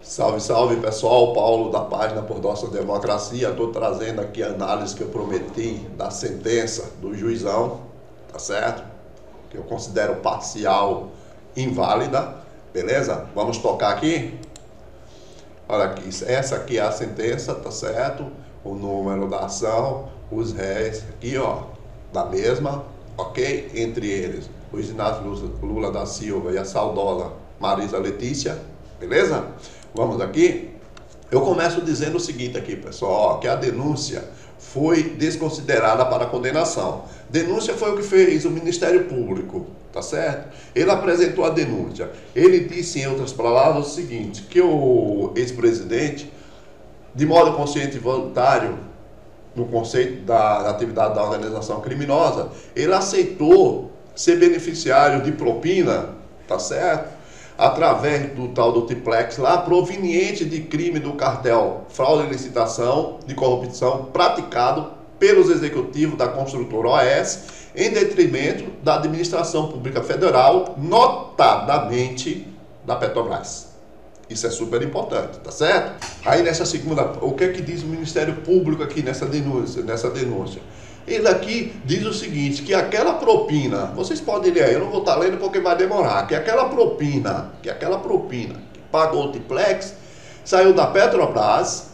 Salve, salve pessoal, Paulo da página Por Nossa Democracia. Estou trazendo aqui a análise que eu prometi da sentença do juizão, tá certo? Que eu considero parcial, inválida, beleza? Vamos tocar aqui? Olha aqui, essa aqui é a sentença, tá certo? O número da ação, os réis, aqui ó, da mesma, ok? Entre eles, o Inácio Lula da Silva e a saudosa Marisa Letícia, beleza? Vamos aqui. Eu começo dizendo o seguinte aqui, pessoal, ó, que a denúncia foi desconsiderada para a condenação. Denúncia foi o que fez o Ministério Público, tá certo? Ele apresentou a denúncia. Ele disse, em outras palavras, o seguinte, que o ex-presidente, de modo consciente e voluntário, no conceito da atividade da organização criminosa, ele aceitou ser beneficiário de propina, tá certo? Através do tal do triplex lá, proveniente de crime do cartel fraude e licitação de corrupção praticado pelos executivos da construtora OAS em detrimento da administração pública federal, notadamente da Petrobras. Isso é super importante, tá certo? Aí nessa segunda, o que é que diz o Ministério Público aqui nessa denúncia? Ele aqui diz o seguinte, que aquela propina, vocês podem ler aí, eu não vou estar lendo porque vai demorar, que aquela propina que pagou o triplex, saiu da Petrobras,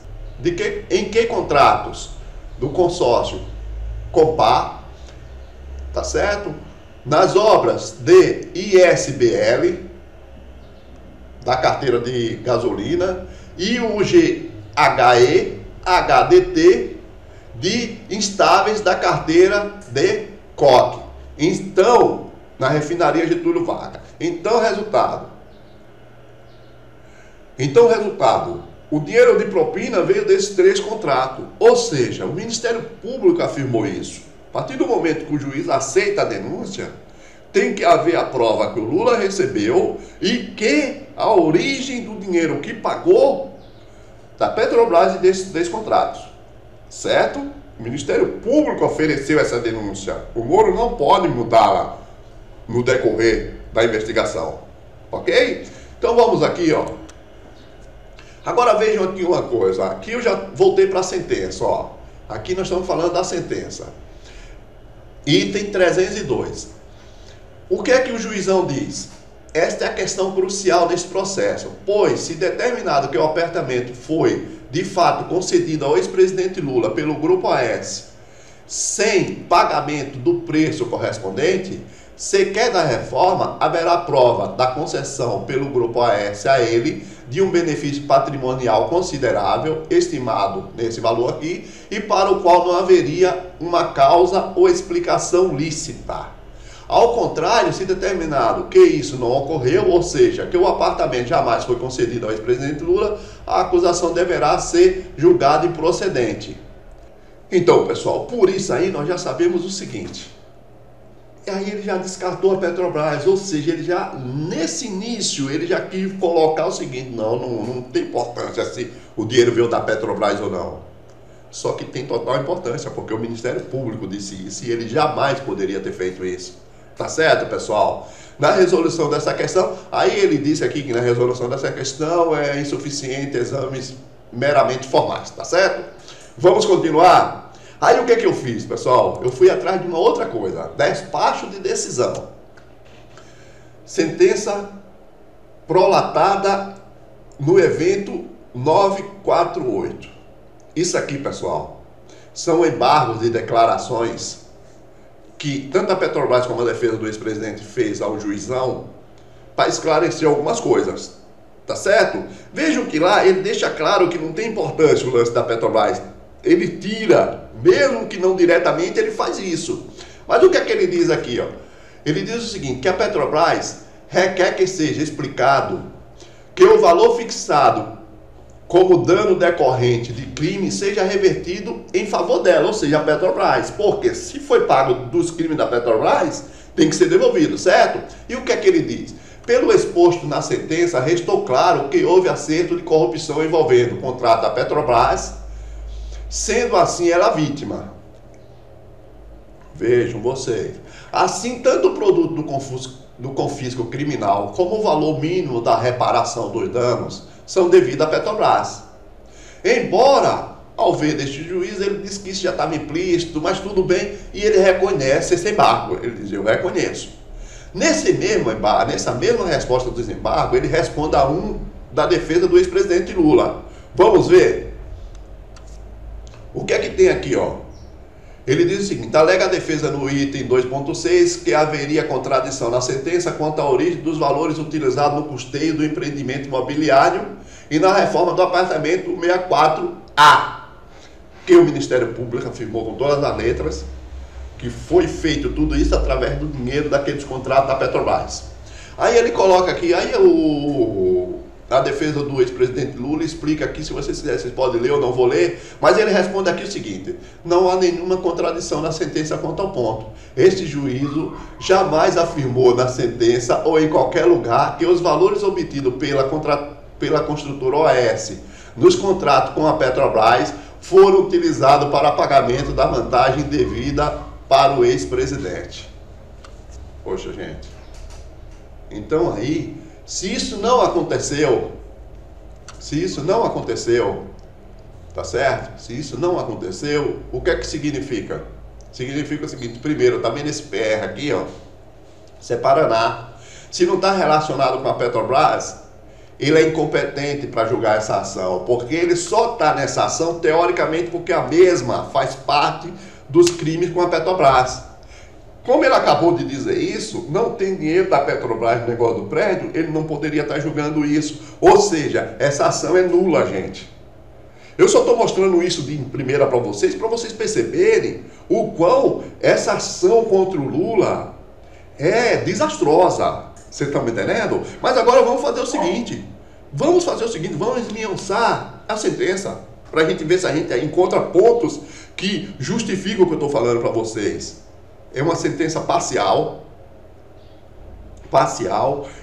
em que contratos? Do consórcio Compar, tá certo? Nas obras de ISBL, da carteira de gasolina, e o GHE, HDT, de instáveis da carteira de coque. Então, na refinaria Getúlio Vargas. Então, resultado, o dinheiro de propina veio desses três contratos. Ou seja, o Ministério Público afirmou isso. A partir do momento que o juiz aceita a denúncia, tem que haver a prova que o Lula recebeu e que a origem do dinheiro que pagou da Petrobras e desses três contratos. Certo? O Ministério Público ofereceu essa denúncia. O Moro não pode mudá-la no decorrer da investigação. Ok? Então vamos aqui, ó. Agora vejam aqui uma coisa. Aqui eu já voltei para a sentença, ó. Aqui nós estamos falando da sentença. Item 302. O que é que o juizão diz? Esta é a questão crucial nesse processo, pois se determinado que o apertamento foi de fato concedido ao ex-presidente Lula pelo Grupo AS sem pagamento do preço correspondente, sequer da reforma haverá prova da concessão pelo Grupo AS a ele de um benefício patrimonial considerável, estimado nesse valor aqui, e para o qual não haveria uma causa ou explicação lícita. Ao contrário, se determinado que isso não ocorreu, ou seja, que o apartamento jamais foi concedido ao ex-presidente Lula, a acusação deverá ser julgada improcedente. Então, pessoal, por isso aí nós já sabemos o seguinte. E aí ele já descartou a Petrobras, ou seja, ele já, nesse início, ele já quis colocar o seguinte, não tem importância se o dinheiro veio da Petrobras ou não. Só que tem total importância, porque o Ministério Público disse isso e ele jamais poderia ter feito isso. Tá certo, pessoal? Na resolução dessa questão, aí ele disse aqui que na resolução dessa questão é insuficiente exames meramente formais, tá certo? Vamos continuar? Aí o que que eu fiz, pessoal? Eu fui atrás de uma outra coisa, despacho de decisão. Sentença prolatada no evento 948. Isso aqui, pessoal, são embargos de declarações que tanto a Petrobras como a defesa do ex-presidente fez ao juizão para esclarecer algumas coisas, tá certo? Vejam que lá ele deixa claro que não tem importância o lance da Petrobras. Ele tira, mesmo que não diretamente, ele faz isso. Mas o que é que ele diz aqui, ó? Ele diz o seguinte, que a Petrobras requer que seja explicado que o valor fixado como dano decorrente de crime seja revertido em favor dela, ou seja, a Petrobras. Porque se foi pago dos crimes da Petrobras, tem que ser devolvido, certo? E o que é que ele diz? Pelo exposto na sentença, restou claro que houve acerto de corrupção envolvendo o contrato da Petrobras, sendo assim ela vítima. Vejam vocês. Assim, tanto o produto do confisco criminal como o valor mínimo da reparação dos danos são devidas à Petrobras. Embora, ao ver deste juiz, ele disse que isso já estava implícito, mas tudo bem, e ele reconhece esse embargo. Ele diz, eu reconheço. Nessa mesma resposta do desembargo, ele responde a um da defesa do ex-presidente Lula. Vamos ver? O que é que tem aqui, ó? Ele diz o seguinte, alega a defesa no item 2.6 que haveria contradição na sentença quanto à origem dos valores utilizados no custeio do empreendimento imobiliário e na reforma do apartamento 64A, que o Ministério Público afirmou com todas as letras que foi feito tudo isso através do dinheiro daqueles contratos da Petrobras. Aí ele coloca aqui, a defesa do ex-presidente Lula explica aqui, se vocês quiserem, vocês podem ler, eu não vou ler, mas ele responde aqui o seguinte, não há nenhuma contradição na sentença quanto ao ponto. Este juízo jamais afirmou na sentença ou em qualquer lugar que os valores obtidos pela construtora OAS nos contratos com a Petrobras foram utilizados para pagamento da vantagem devida para o ex-presidente. Poxa, gente. Então aí, se isso não aconteceu, tá certo? Se isso não aconteceu, o que é que significa? Significa o seguinte, primeiro, também nesse PR aqui, ó, isso é Paraná. Se não está relacionado com a Petrobras, ele é incompetente para julgar essa ação, porque ele só está nessa ação, teoricamente, porque a mesma faz parte dos crimes com a Petrobras. Como ele acabou de dizer isso, não tem dinheiro da Petrobras no negócio do prédio, ele não poderia estar julgando isso. Ou seja, essa ação é nula, gente. Eu só estou mostrando isso de primeira para vocês perceberem o quão essa ação contra o Lula é desastrosa. Vocês estão me entendendo? Mas agora vamos fazer o seguinte, vamos esmiuçar a sentença, para a gente ver se a gente encontra pontos que justificam o que eu estou falando para vocês. É uma sentença parcial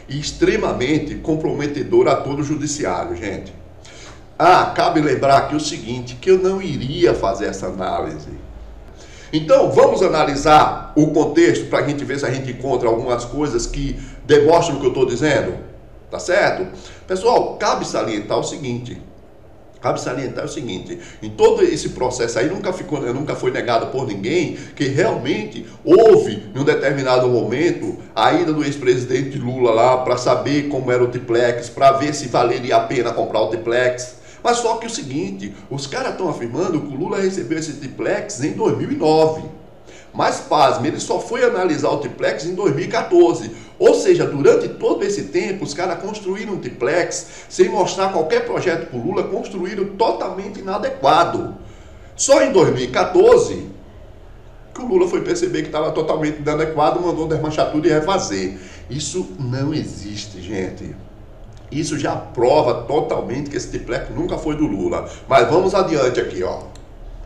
e extremamente comprometedora a todo o judiciário, gente. Cabe lembrar aqui o seguinte, que eu não iria fazer essa análise. Então, vamos analisar o contexto para a gente ver se a gente encontra algumas coisas que demonstram o que eu estou dizendo. Tá certo? Pessoal, cabe salientar o seguinte, em todo esse processo aí nunca foi negado por ninguém que realmente houve, em um determinado momento, a ida do ex-presidente Lula lá para saber como era o triplex, para ver se valeria a pena comprar o triplex. Mas só que o seguinte, os caras estão afirmando que o Lula recebeu esse triplex em 2009. Mas, pasme, ele só foi analisar o triplex em 2014. Ou seja, durante todo esse tempo, os caras construíram um triplex sem mostrar qualquer projeto para o Lula, construíram totalmente inadequado. Só em 2014 que o Lula foi perceber que estava totalmente inadequado, mandou desmanchar tudo e refazer. Isso não existe, gente. Isso já prova totalmente que esse triplex nunca foi do Lula. Mas vamos adiante aqui, ó.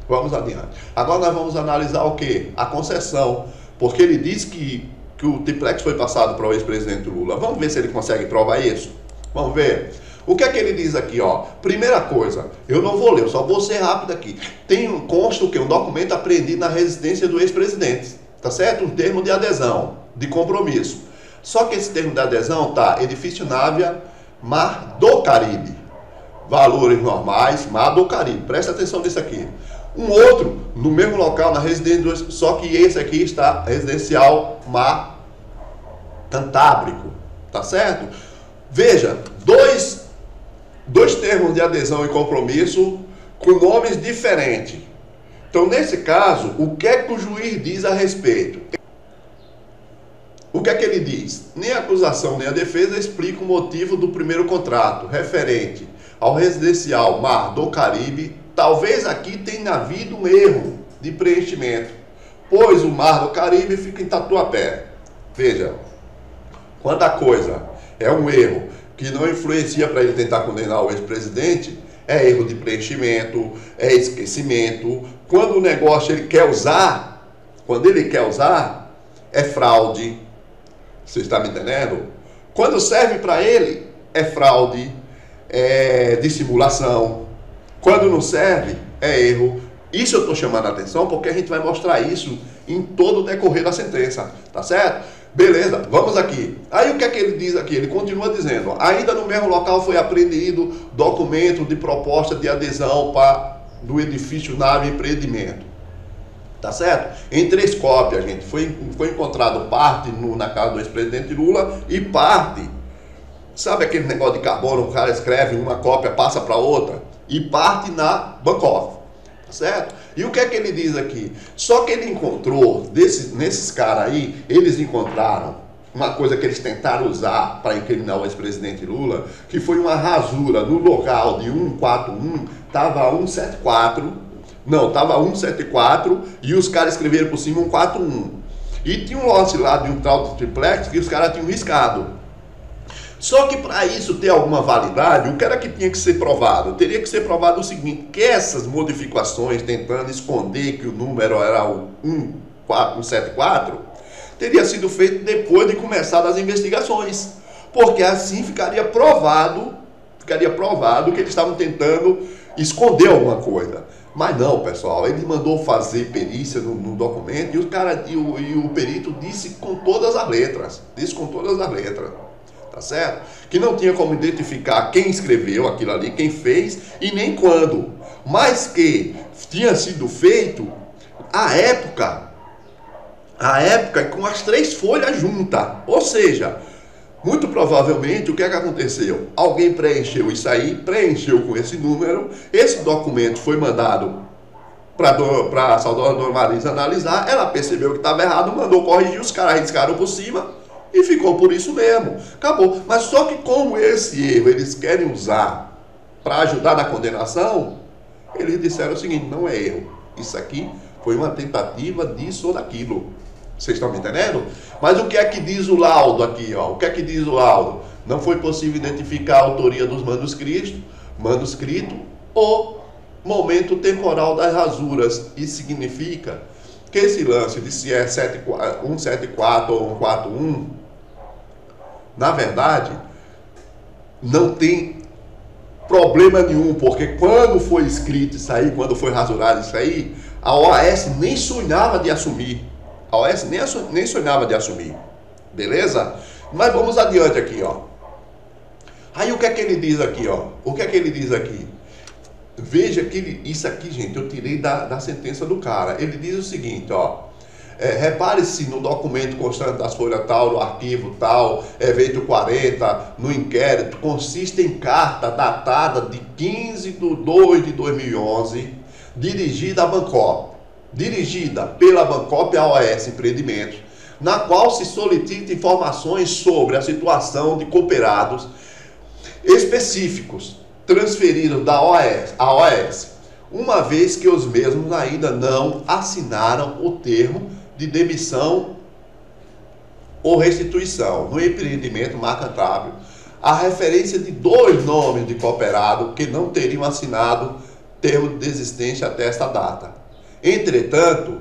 Vamos adiante. Agora nós vamos analisar o quê? A concessão. Porque ele diz que o triplex foi passado para o ex-presidente Lula. Vamos ver se ele consegue provar isso? Vamos ver. O que é que ele diz aqui, ó? Primeira coisa, eu não vou ler, eu só vou ser rápido aqui. Consta o quê? Um documento apreendido na residência do ex-presidente. Tá certo? Um termo de adesão, de compromisso. Só que esse termo de adesão tá edifício Návia, Mar do Caribe. Valores normais, Mar do Caribe. Presta atenção nisso aqui. Um outro, no mesmo local, na residência, só que esse aqui está residencial Mar Cantábrico, tá certo? Veja, dois termos de adesão e compromisso com nomes diferentes. Então, nesse caso, o que é que o juiz diz a respeito? O que é que ele diz? Nem a acusação nem a defesa explica o motivo do primeiro contrato, referente ao residencial Mar do Caribe. Talvez aqui tenha havido um erro de preenchimento, pois o Mar do Caribe fica em Tatuapé. Veja, quando a coisa é um erro que não influencia para ele tentar condenar o ex-presidente, é erro de preenchimento, é esquecimento. Quando o negócio ele quer usar, é fraude. Você está me entendendo? Quando serve para ele, é fraude, é dissimulação. Quando não serve, é erro. Isso eu estou chamando a atenção porque a gente vai mostrar isso em todo o decorrer da sentença, tá certo? Beleza, vamos aqui. Aí o que é que ele diz aqui? Ele continua dizendo: ainda no mesmo local foi apreendido documento de proposta de adesão do edifício nave empreendimento. Tá certo? Em 3 cópias, gente. Foi encontrado parte na casa do ex-presidente Lula e parte, sabe aquele negócio de carbono, o cara escreve uma cópia, passa para outra, e parte na Bancoff. Tá certo? E o que é que ele diz aqui? Só que ele encontrou, nesses caras aí, eles encontraram uma coisa que eles tentaram usar para incriminar o ex-presidente Lula, que foi uma rasura no local de 141, estava 174, não, estava 174 e os caras escreveram por cima 141. E tinha um lance lá de um tal de triplex que os caras tinham riscado. Só que para isso ter alguma validade, o que era que tinha que ser provado? Teria que ser provado o seguinte, que essas modificações tentando esconder que o número era o 174, teria sido feito depois de começar as investigações. Porque assim ficaria provado que eles estavam tentando esconder alguma coisa. Mas não, pessoal, ele mandou fazer perícia no documento e o perito disse com todas as letras. Tá certo? Que não tinha como identificar quem escreveu aquilo ali, quem fez e nem quando. Mas que tinha sido feito à época com as 3 folhas juntas. Ou seja, muito provavelmente o que é que aconteceu? Alguém preencheu isso aí, preencheu com esse número, esse documento foi mandado para a saudosa dona Marisa analisar, ela percebeu que estava errado, mandou corrigir, os caras riscaram por cima e ficou por isso mesmo. Acabou. Mas só que como esse erro eles querem usar para ajudar na condenação, eles disseram o seguinte, não é erro, isso aqui foi uma tentativa disso ou daquilo. Vocês estão me entendendo? Mas o que é que diz o laudo aqui? Ó? O que é que diz o laudo? Não foi possível identificar a autoria dos manuscrito ou momento temporal das rasuras. Isso significa que esse lance de se é 174 ou 141, na verdade, não tem problema nenhum, porque quando foi escrito isso aí, quando foi rasurado isso aí, a OAS nem sonhava de assumir. A OAS nem sonhava de assumir. Beleza? Mas vamos adiante aqui, ó. Aí o que é que ele diz aqui, ó? O que é que ele diz aqui? Veja que isso aqui, gente, eu tirei da sentença do cara. Ele diz o seguinte, ó. Repare-se no documento constante das folhas tal, no arquivo tal, evento 40, no inquérito, consiste em carta datada de 15/2/2011, dirigida pela Bancopp AOS Empreendimentos, na qual se solicita informações sobre a situação de cooperados específicos transferidos da OAS, uma vez que os mesmos ainda não assinaram o termo de demissão ou restituição. No empreendimento marcantável, a referência de 2 nomes de cooperado que não teriam assinado termo de desistência até esta data. Entretanto,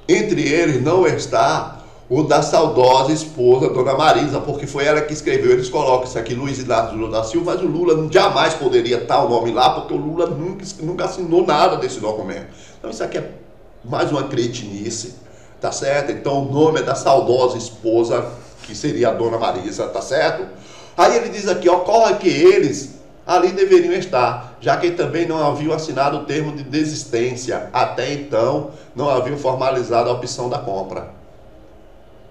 entre eles não está o da saudosa esposa, Dona Marisa, porque foi ela que escreveu. Eles colocam isso aqui, Luiz Inácio Lula da Silva, mas o Lula jamais poderia estar o nome lá, porque o Lula nunca assinou nada desse documento. Então isso aqui é mais uma cretinice, tá certo? Então o nome é da saudosa esposa, que seria a Dona Marisa, tá certo? Aí ele diz aqui, ocorre que eles ali deveriam estar, já que também não haviam assinado o termo de desistência. Até então, não haviam formalizado a opção da compra.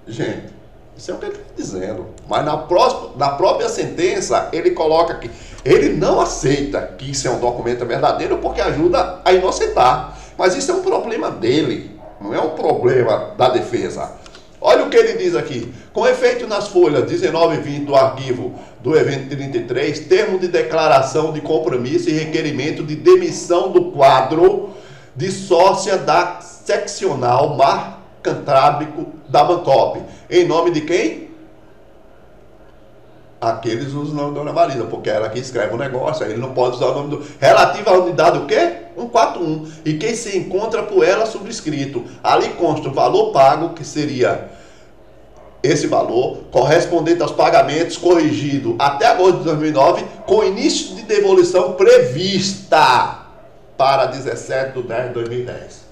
Gente, isso é o que ele está dizendo. Mas na própria sentença, ele coloca que ele não aceita que isso é um documento verdadeiro porque ajuda a inocentar. Mas isso é um problema dele, não é um problema da defesa. Olha o que ele diz aqui. Com efeito nas folhas 19 e 20 do arquivo do evento 33, termo de declaração de compromisso e requerimento de demissão do quadro de sócia da seccional marcantábrico da Bancopp. Em nome de quem? Aqueles usam o nome da Dona Marisa, porque ela que escreve o negócio, aí ele não pode usar o nome do... Relativo à unidade o quê? 141. E quem se encontra por ela subscrito. Ali consta o valor pago, que seria esse valor, correspondente aos pagamentos, corrigido até agosto de 2009, com início de devolução prevista para 17/10/2010.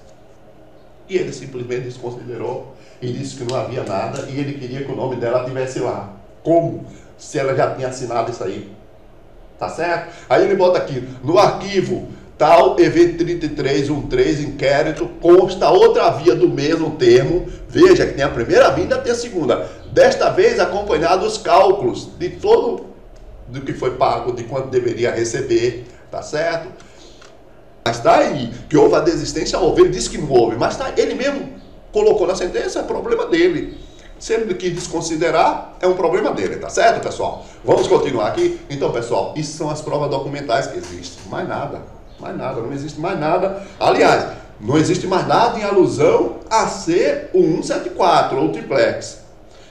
E ele simplesmente desconsiderou e disse que não havia nada e ele queria que o nome dela estivesse lá. Como? Se ela já tinha assinado isso aí. Tá certo? Aí ele bota aqui, no arquivo tal, evento 3313, inquérito, consta outra via do mesmo termo. Veja que tem a primeira vinda e tem a segunda. Desta vez acompanhado os cálculos de todo do que foi pago, de quanto deveria receber, tá certo? Mas tá aí, que houve a desistência, houve. Ele disse que não houve, mas tá, ele mesmo colocou na sentença, é problema dele. Se ele quis desconsiderar, é um problema dele, tá certo, pessoal? Vamos continuar aqui? Então, pessoal, isso são as provas documentais que existem. Mais nada, não existe mais nada. Aliás, não existe mais nada em alusão a ser o 174 ou o triplex.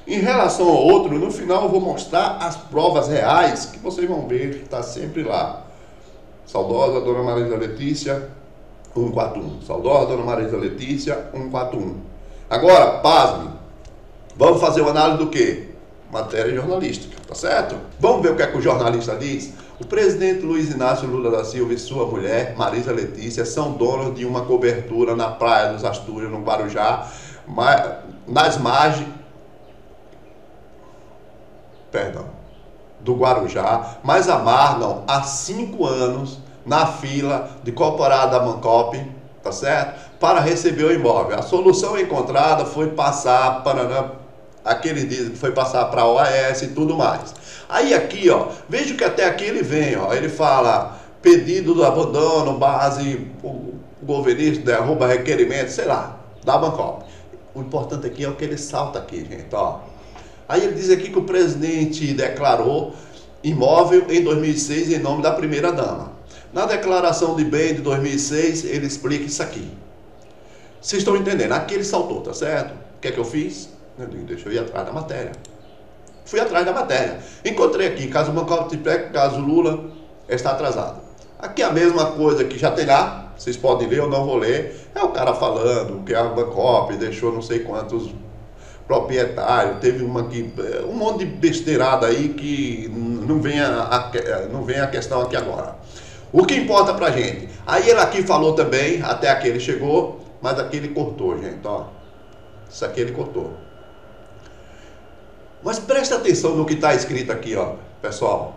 Em relação ao outro, no final eu vou mostrar as provas reais, que vocês vão ver que está sempre lá. Saudosa Dona Marisa Letícia, 141. Saudosa Dona Marisa Letícia, 141. Agora, pasme. Vamos fazer uma análise do quê? Matéria jornalística, tá certo? Vamos ver o que é que o jornalista diz? O presidente Luiz Inácio Lula da Silva e sua mulher, Marisa Letícia, são donos de uma cobertura na Praia dos Astúrios, no Guarujá, nas margens do Guarujá, mas amargam há 5 anos na fila de Corporada Bancop, tá certo? Para receber o imóvel. A solução encontrada foi passar para aquele dia que foi passar para a OAS e tudo mais. Aí aqui, ó, veja que até aqui ele vem, ó, ele fala pedido do abandono, base, o governista derruba requerimento, sei lá, da Bancop. O importante aqui é o que ele salta aqui, gente, ó. Aí ele diz aqui que o presidente declarou imóvel em 2006 em nome da primeira-dama. Na declaração de bem de 2006, ele explica isso aqui. Vocês estão entendendo? Aqui ele saltou, tá certo? O que é que eu fiz? Eu digo, deixa eu ir atrás da matéria. Fui atrás da matéria. Encontrei aqui, caso Bancop Triplex, caso Lula, está atrasado. Aqui a mesma coisa que já tem lá, vocês podem ler, eu não vou ler. É o cara falando que a Bancop deixou não sei quantos proprietários, teve uma que, um monte de besteirada aí que não vem a questão aqui agora. O que importa pra gente? Aí ele aqui falou também, até aqui ele chegou, mas aqui ele cortou, gente, ó. Isso aqui ele cortou. Mas presta atenção no que está escrito aqui, ó, pessoal.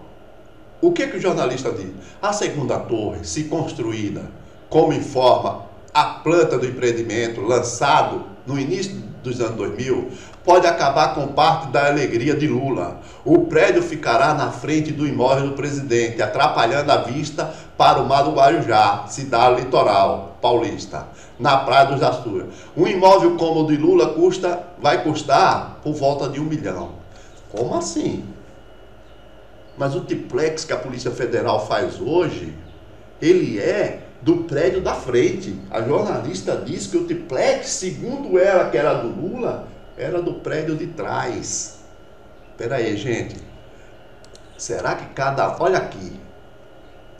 O que o jornalista diz? A segunda torre, se construída, como informa a planta do empreendimento lançado no início dos anos 2000, pode acabar com parte da alegria de Lula. O prédio ficará na frente do imóvel do presidente, atrapalhando a vista para o mar do Guarujá, cidade litoral paulista, na Praia dos Astúrios. Um imóvel como o de Lula vai custar por volta de 1 milhão. Como assim? Mas o triplex que a Polícia Federal faz hoje, ele é do prédio da frente. A jornalista disse que o triplex, segundo ela, que era do Lula, era do prédio de trás. Espera aí, gente. Será que olha aqui.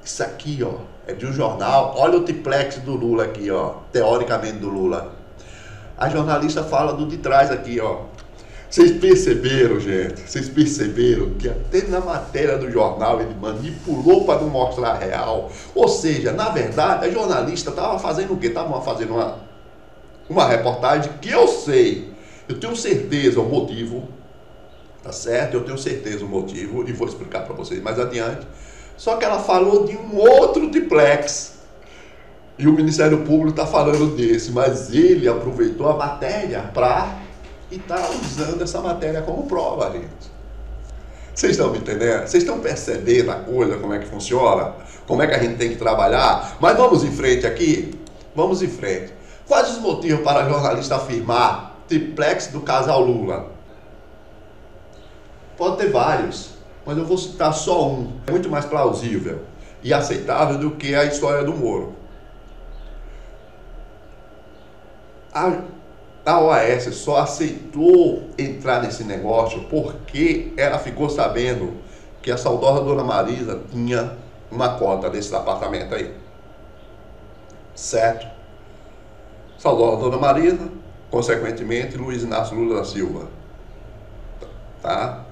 Isso aqui, ó, é de um jornal. Olha o triplex do Lula aqui, ó. Teoricamente do Lula. A jornalista fala do de trás aqui, ó. Vocês perceberam, gente? Vocês perceberam que até na matéria do jornal ele manipulou para não mostrar a real? Ou seja, na verdade, a jornalista estava fazendo o quê? Estava fazendo uma reportagem que eu sei, eu tenho certeza o motivo, tá certo? Eu tenho certeza o motivo e vou explicar para vocês mais adiante. Só que ela falou de um outro triplex e o Ministério Público está falando desse, mas ele aproveitou a matéria e está usando essa matéria como prova, gente. Vocês estão me entendendo? Vocês estão percebendo a coisa, como é que funciona? Como é que a gente tem que trabalhar? Mas vamos em frente aqui? Vamos em frente. Quais os motivos para a jornalista afirmar triplex do casal Lula? Pode ter vários, mas eu vou citar só um. É muito mais plausível e aceitável do que a história do Moro. A OAS só aceitou entrar nesse negócio porque ela ficou sabendo que a saudosa Dona Marisa tinha uma cota desse apartamento aí. Certo? Saudosa Dona Marisa, consequentemente, Luiz Inácio Lula da Silva. Tá?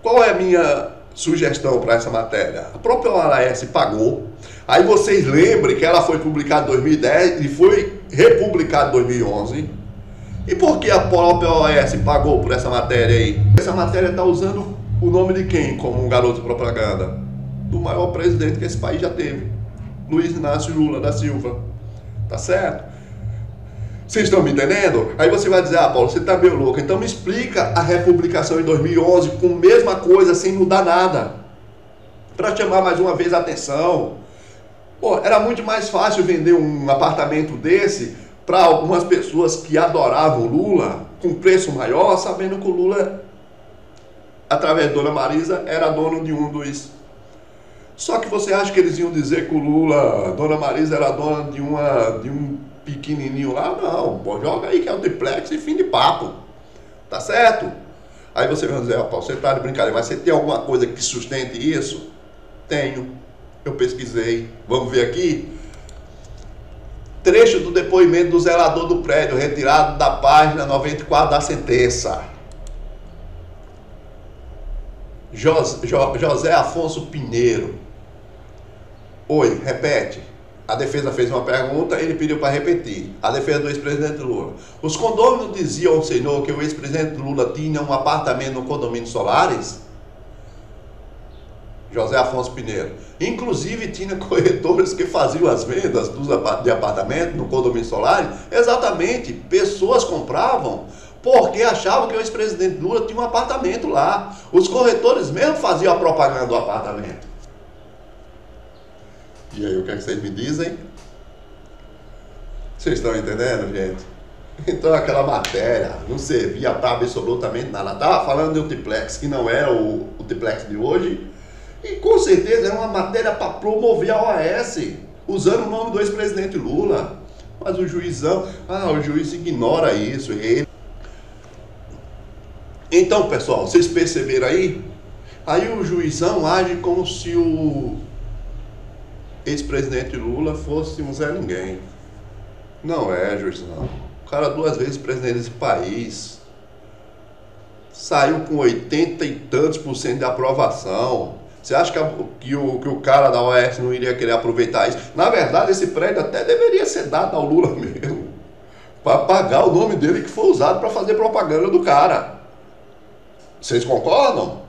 Qual é a minha sugestão para essa matéria? A própria OAS pagou. Aí vocês lembrem que ela foi publicada em 2010 e foi republicada em 2011. E por que a própria OAS pagou por essa matéria aí? Essa matéria está usando o nome de quem como um garoto de propaganda? Do maior presidente que esse país já teve, Luiz Inácio Lula da Silva. Tá certo? Vocês estão me entendendo? Aí você vai dizer, ah, Paulo, você tá meio louco. Então me explica a republicação em 2011 com a mesma coisa, sem mudar nada. Para chamar mais uma vez a atenção. Pô, era muito mais fácil vender um apartamento desse para algumas pessoas que adoravam Lula, com preço maior, sabendo que o Lula, através de Dona Marisa, era dono de um dos... Só que você acha que eles iam dizer que o Lula, Dona Marisa, era dona de um pequenininho lá? Não, pô, joga aí que é o triplex e fim de papo. Tá certo? Aí você vai dizer, ó, Paulo, você tá de brincadeira, mas você tem alguma coisa que sustente isso? Tenho. Eu pesquisei. Vamos ver aqui? Trecho do depoimento do zelador do prédio, retirado da página 94 da sentença. José Afonso Pinheiro. Oi, repete. A defesa fez uma pergunta, ele pediu para repetir. A defesa do ex-presidente Lula. Os condôminos diziam ao senhor que o ex-presidente Lula tinha um apartamento no condomínio Solares? José Afonso Pinheiro. Inclusive tinha corretores que faziam as vendas de apartamento no condomínio Solares. Exatamente, pessoas compravam porque achavam que o ex-presidente Lula tinha um apartamento lá. Os corretores mesmo faziam a propaganda do apartamento. E aí, o que é que vocês me dizem? Vocês estão entendendo, gente? Então aquela matéria não servia para absolutamente nada. Estava falando de um triplex que não era o triplex de hoje. E com certeza era uma matéria para promover a OAS, usando o nome do ex-presidente Lula. Mas o juizão, o juiz ignora isso. Então, pessoal, vocês perceberam aí? Aí o juizão age como se o ex-presidente Lula fosse um Zé Ninguém. Não é, juizão. O cara 2 vezes presidente desse país. Saiu com 80 e tantos % de aprovação. Você acha que o cara da OAS não iria querer aproveitar isso? Na verdade, esse prédio até deveria ser dado ao Lula mesmo. Para pagar o nome dele que foi usado para fazer propaganda do cara. Vocês concordam?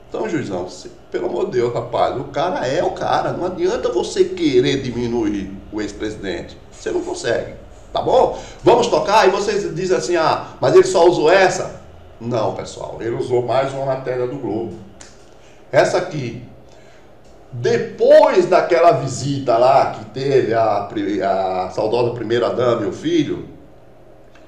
Então, juizão, pelo amor de Deus, rapaz, o cara é o cara. Não adianta você querer diminuir o ex-presidente. Você não consegue, tá bom? Vamos tocar? E vocês dizem assim, mas ele só usou essa? Não, pessoal, ele usou mais uma matéria do Globo. Essa aqui, depois daquela visita lá que teve a saudosa primeira-dama e o filho,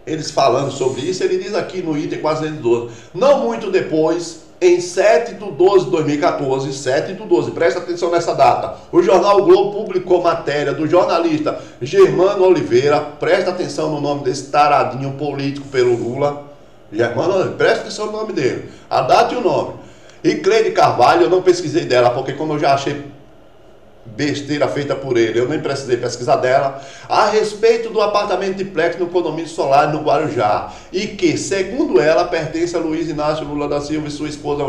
eles falando sobre isso, ele diz aqui no item 412, não muito depois, em 7/12/2014, 7/12, presta atenção nessa data, o jornal o Globo publicou matéria do jornalista Germano Oliveira, presta atenção no nome desse taradinho político pelo Lula, Germano Oliveira, presta atenção no nome dele, a data e o nome. E Cleide Carvalho, eu não pesquisei dela, porque como eu já achei besteira feita por ele, eu nem precisei pesquisar dela, a respeito do apartamento triplex no condomínio Solar no Guarujá, e que, segundo ela, pertence a Luiz Inácio Lula da Silva e sua esposa.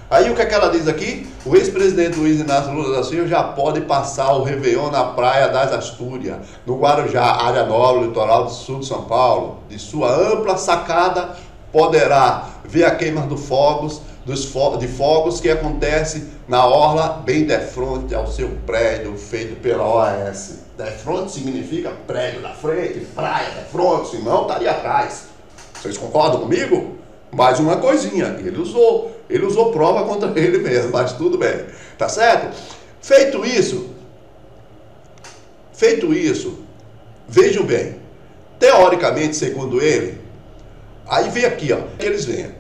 Aí o que é que ela diz aqui? O ex-presidente Luiz Inácio Lula da Silva já pode passar o Réveillon na Praia das Astúrias, no Guarujá, área nobre, litoral do sul de São Paulo. De sua ampla sacada, poderá ver a queima de fogos que acontece na orla bem de frente ao seu prédio feito pela OAS. De frente significa prédio da frente, praia de frente, senão estaria atrás. Vocês concordam comigo? Mais uma coisinha, ele usou prova contra ele mesmo, mas tudo bem, tá certo? Feito isso, vejam bem, teoricamente, segundo ele, aí vem aqui, que eles veem.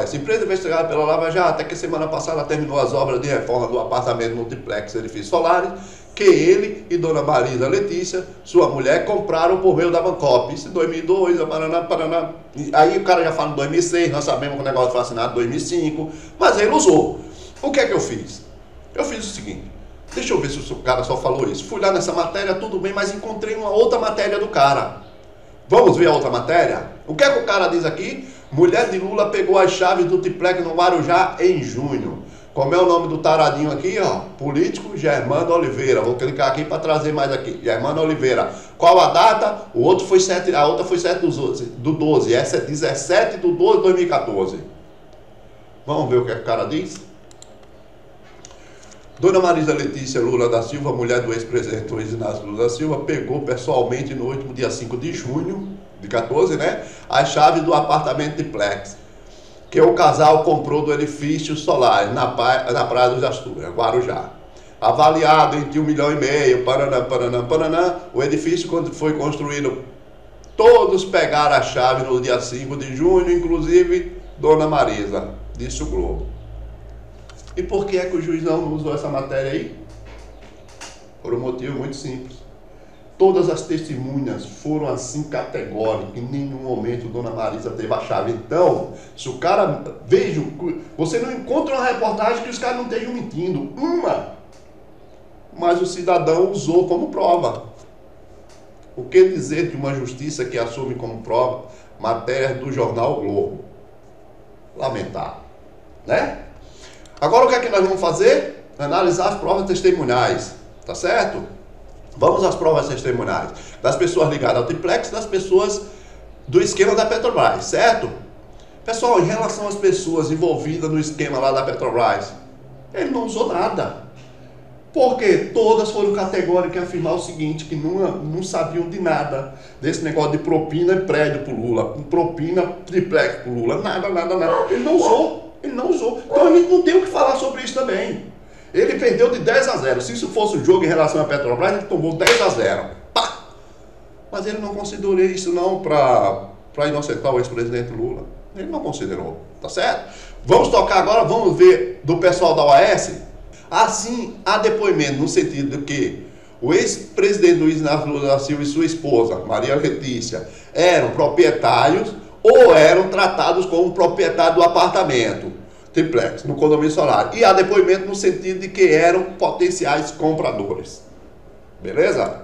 Essa empresa investigada pela Lava Jato, até que semana passada terminou as obras de reforma do apartamento multiplex Edifícios Solares, que ele e Dona Marisa Letícia, sua mulher, compraram por meio da Bancop. Isso em 2002, Paraná. Aí o cara já fala em 2006, nós sabemos que o negócio foi assinado em 2005, mas ele usou. O que é que eu fiz? Eu fiz o seguinte, deixa eu ver se o cara só falou isso. Fui lá nessa matéria, tudo bem, mas encontrei uma outra matéria do cara. Vamos ver a outra matéria? O que é que o cara diz aqui? Mulher de Lula pegou as chaves do triplex no Guarujá em junho. Como é o nome do taradinho aqui, ó? Político Germano Oliveira. Vou clicar aqui para trazer mais aqui. Germano Oliveira. Qual a data? O outro foi 7, a outra foi 7 do 12. Essa é 17 de 12 de 2014. Vamos ver o que o cara diz? Dona Marisa Letícia Lula da Silva, mulher do ex-presidente Luiz Inácio Lula da Silva, pegou pessoalmente no último dia 5 de junho de 14, né? As chaves do apartamento de Plex, que o casal comprou do edifício solar na Praia dos Astúrias, Guarujá. Avaliado em 1,5 milhão, Paraná, o edifício, quando foi construído, todos pegaram a chave no dia 5 de junho, inclusive Dona Marisa, disse o Globo. E por que é que o juiz não usou essa matéria aí? Por um motivo muito simples. Todas as testemunhas foram assim categóricas, em nenhum momento Dona Marisa teve a chave. Então, se o cara... Veja, você não encontra uma reportagem que os caras não estejam mentindo. Mas o cidadão usou como prova. O que dizer de uma justiça que assume como prova matérias do jornal o Globo? Lamentável, né? Agora o que é que nós vamos fazer? Analisar as provas testemunhais, tá certo? Vamos às provas testemunhais das pessoas ligadas ao triplex, das pessoas do esquema da Petrobras, certo? Pessoal, em relação às pessoas envolvidas no esquema lá da Petrobras, ele não usou nada. Porque todas foram categóricas em afirmar o seguinte, que não sabiam de nada desse negócio de propina e prédio pro Lula, propina, triplex pro Lula, nada. Ele não usou. Então a gente não tem o que falar sobre isso também. Ele perdeu de 10-0. Se isso fosse um jogo em relação à Petrobras, ele tomou 10-0. Pá! Mas ele não considerou isso não para inocentar o ex-presidente Lula. Ele não considerou, tá certo? Vamos tocar agora, vamos ver do pessoal da OAS. Assim, há depoimento no sentido de que o ex-presidente Luiz Inácio Lula da Silva e sua esposa, Maria Letícia, eram proprietários ou eram tratados como proprietário do apartamento triplex, no condomínio solar. E há depoimento no sentido de que eram potenciais compradores. Beleza?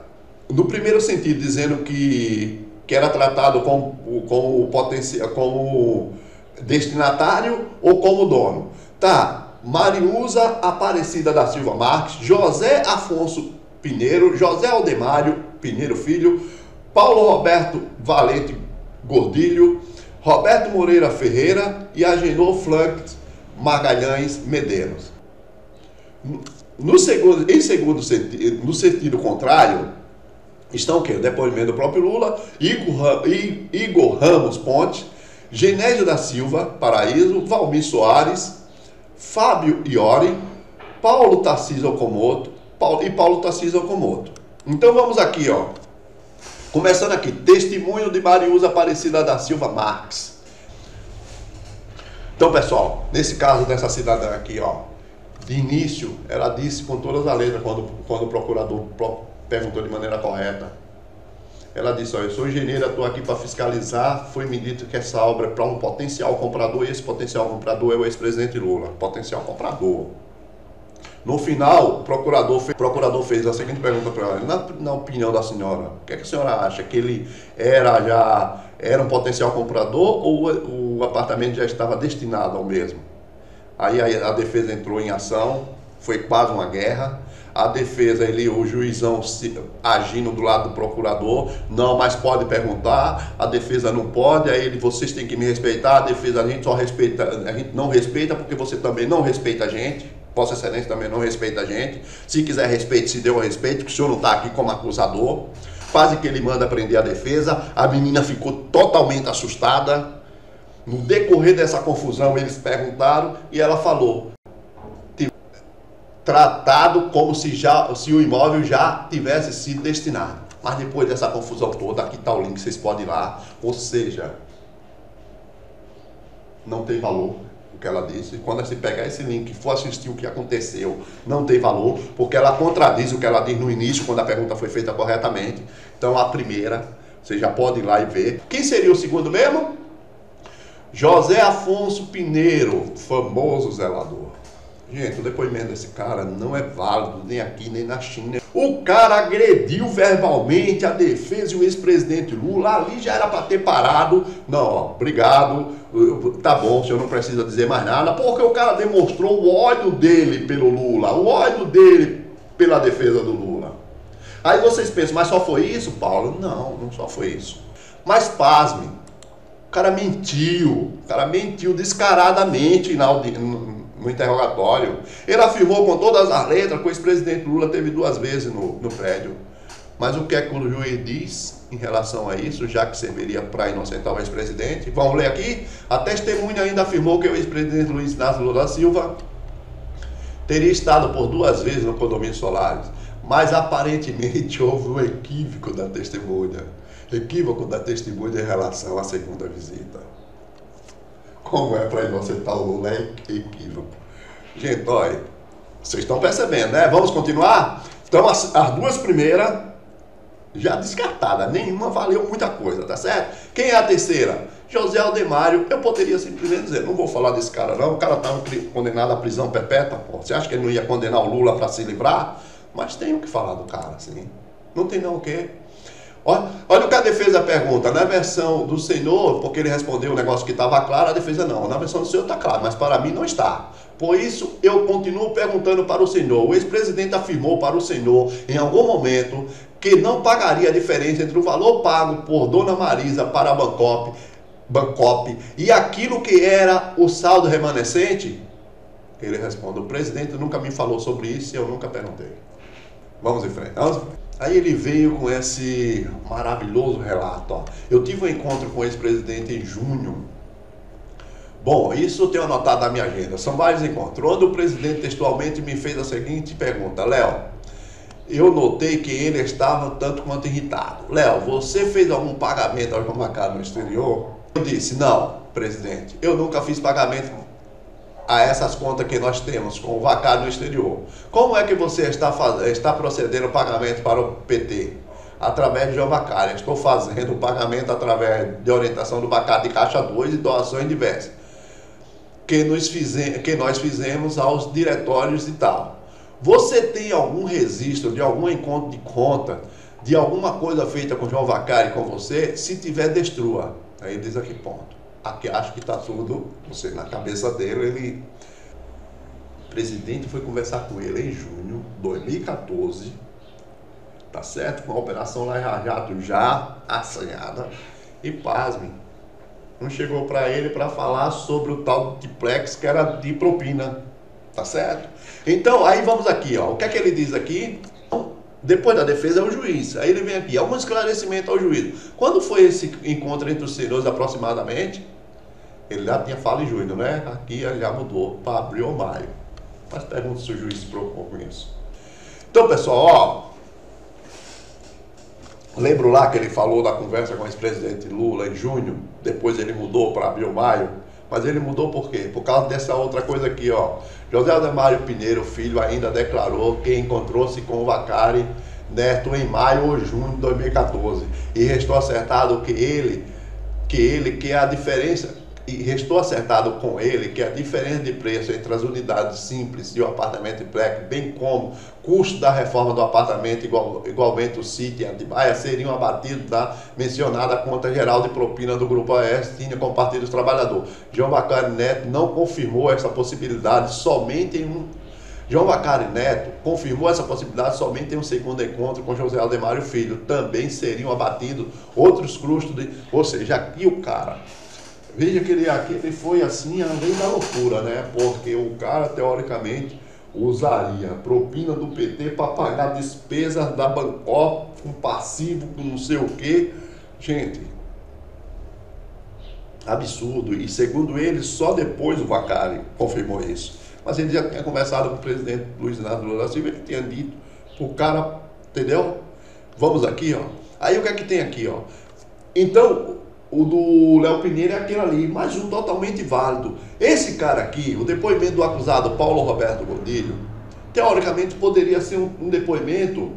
No primeiro sentido, dizendo que era tratado como destinatário ou como dono. Tá. Mariusa Aparecida da Silva Marques, José Afonso Pinheiro, José Aldemário Pinheiro Filho, Paulo Roberto Valente Gordilho, Roberto Moreira Ferreira e Agenor Flanks Magalhães Medeiros. No sentido contrário, estão o quê? O depoimento do próprio Lula, Igor Ramos Ponte, Genésio da Silva Paraíso, Valmir Soares, Fábio Iori, Paulo Tarcísio Okamoto e Paulo Tarcísio Okamoto. Então vamos aqui, ó. Começando aqui, testemunho de Mariusa Aparecida da Silva Marques. Então, pessoal, nesse caso dessa cidadã aqui, ó, de início, ela disse com todas as letras, quando o procurador perguntou de maneira correta, ela disse, ó, eu sou engenheira, estou aqui para fiscalizar, foi me dito que essa obra é para um potencial comprador, e esse potencial comprador é o ex-presidente Lula, potencial comprador. No final, o procurador fez a seguinte pergunta para ela, na opinião da senhora, o que é que a senhora acha? Que ele era um potencial comprador ou o apartamento já estava destinado ao mesmo? Aí a defesa entrou em ação, foi quase uma guerra. A defesa, o juizão agindo do lado do procurador, não, mas pode perguntar, a defesa não pode, aí vocês têm que me respeitar, a defesa a gente só respeita, a gente não respeita porque você também não respeita a gente, Vossa Excelência também não respeita a gente, se quiser respeito, se deu a respeito, que o senhor não está aqui como acusador. Quase que ele manda prender a defesa, a menina ficou totalmente assustada. No decorrer dessa confusão eles perguntaram e ela falou, tratado como se o imóvel já tivesse sido destinado. Mas depois dessa confusão toda, aqui está o link, vocês podem ir lá. Ou seja, não tem valor o que ela disse. Quando você pegar esse link e for assistir o que aconteceu, não tem valor, porque ela contradiz o que ela diz no início, quando a pergunta foi feita corretamente. Então a primeira, você já pode ir lá e ver. Quem seria o segundo mesmo? José Afonso Pinheiro, famoso zelador. Gente, o depoimento desse cara não é válido nem aqui nem na China. O O cara agrediu verbalmente a defesa e o ex-presidente Lula. Ali já era para ter parado. Não, ó, obrigado, tá bom, o senhor não precisa dizer mais nada, porque o cara demonstrou o ódio dele pelo Lula, o ódio dele pela defesa do Lula. Aí vocês pensam, mas só foi isso, Paulo? Não, não só foi isso. Mas pasme, o cara mentiu descaradamente no interrogatório. Ele afirmou com todas as letras que o ex-presidente Lula teve 2 vezes no prédio. Mas o que é que o juiz diz em relação a isso, já que serviria para inocentar o ex-presidente? Vamos ler aqui? A testemunha ainda afirmou que o ex-presidente Luiz Inácio Lula da Silva teria estado por 2 vezes no condomínio Solares, mas aparentemente houve um equívoco da testemunha em relação à segunda visita. Como é para inocentar o Lula, é equívoco. Gente, olha, vocês estão percebendo, né? Vamos continuar? Então, as 2 primeiras já descartadas, nenhuma valeu muita coisa, tá certo? Quem é a terceira? José Aldemário. Eu poderia simplesmente dizer, não vou falar desse cara não, o cara estava condenado à prisão perpétua, pô. Você acha que ele não ia condenar o Lula para se livrar? Mas tem o que falar do cara, assim. Não tem não o quê? Olha o que a defesa pergunta. Na versão do senhor, porque ele respondeu um negócio que estava claro, a defesa não. Na versão do senhor está claro, mas para mim não está. Por isso, eu continuo perguntando para o senhor. O ex-presidente afirmou para o senhor, em algum momento, que não pagaria a diferença entre o valor pago por Dona Marisa para a Bancop e aquilo que era o saldo remanescente? Ele responde, o presidente nunca me falou sobre isso e eu nunca perguntei. Vamos em frente. Aí ele veio com esse maravilhoso relato. Eu tive um encontro com o ex-presidente em junho. Bom, isso eu tenho anotado na minha agenda. São vários encontros. Onde o presidente textualmente me fez a seguinte pergunta. Léo, eu notei que ele estava tanto quanto irritado. Léo, você fez algum pagamento ao João Vacari no exterior? Eu disse, não, presidente, eu nunca fiz pagamento a essas contas que nós temos com o Vacari no exterior. Como é que você está procedendo o pagamento para o PT? Através de João Vacari. Estou fazendo o pagamento através de orientação do Vacari de Caixa 2 e doações diversas que nós fizemos aos diretórios e tal. Você tem algum registro de algum encontro de conta, de alguma coisa feita com João Vacari com você? Se tiver, destrua. Aí diz aqui, ponto. Aqui acho que está tudo, não sei, na cabeça dele. O presidente foi conversar com ele em junho de 2014, tá certo? Com a Operação Lava Jato já assanhada. E pasmem, não chegou para ele para falar sobre o tal duplex que era de propina, tá certo? Então, aí vamos aqui, ó. O que é que ele diz aqui? Depois da defesa é o juiz. Aí ele vem aqui, algum esclarecimento ao juiz. Quando foi esse encontro entre os senhores aproximadamente? Ele já tinha falado em junho, né? Aqui já mudou para abril ou maio. Mas pergunta se o juiz se preocupou com isso. Então, pessoal, ó. Lembro lá que ele falou da conversa com o ex-presidente Lula em junho. Depois ele mudou para abril ou maio. Mas ele mudou por quê? Por causa dessa outra coisa aqui, ó. José Aldemário Pinheiro, filho, ainda declarou que encontrou-se com o Vacari Neto em maio ou junho de 2014. E restou acertado restou acertado com ele que a diferença de preço entre as unidades simples e o apartamento duplex, bem como custo da reforma do apartamento igualmente o sítio em Atibaia, seriam abatidos da mencionada conta geral de propina do Grupo AES, tinha com o Partido dos Trabalhadores. João Vacari Neto não confirmou essa possibilidade somente em um... João Vacari Neto confirmou essa possibilidade somente em um segundo encontro com José Aldemário Filho. Também seriam abatidos outros custos de... Ou seja, aqui o cara... Veja que ele foi assim, além da loucura, né? Porque o cara, teoricamente, usaria a propina do PT para pagar despesas da Bancop, com passivo, com não sei o quê. Gente, absurdo. E segundo ele, só depois o Vacari confirmou isso. Mas ele já tinha conversado com o presidente Luiz Inácio Lula da Silva, ele tinha dito pro cara, entendeu? Vamos aqui, ó. Aí o que é que tem aqui, ó? Então... O do Léo Pinheiro é aquele ali, mais um totalmente válido. Esse cara aqui, o depoimento do acusado Paulo Roberto Godilho, teoricamente poderia ser um depoimento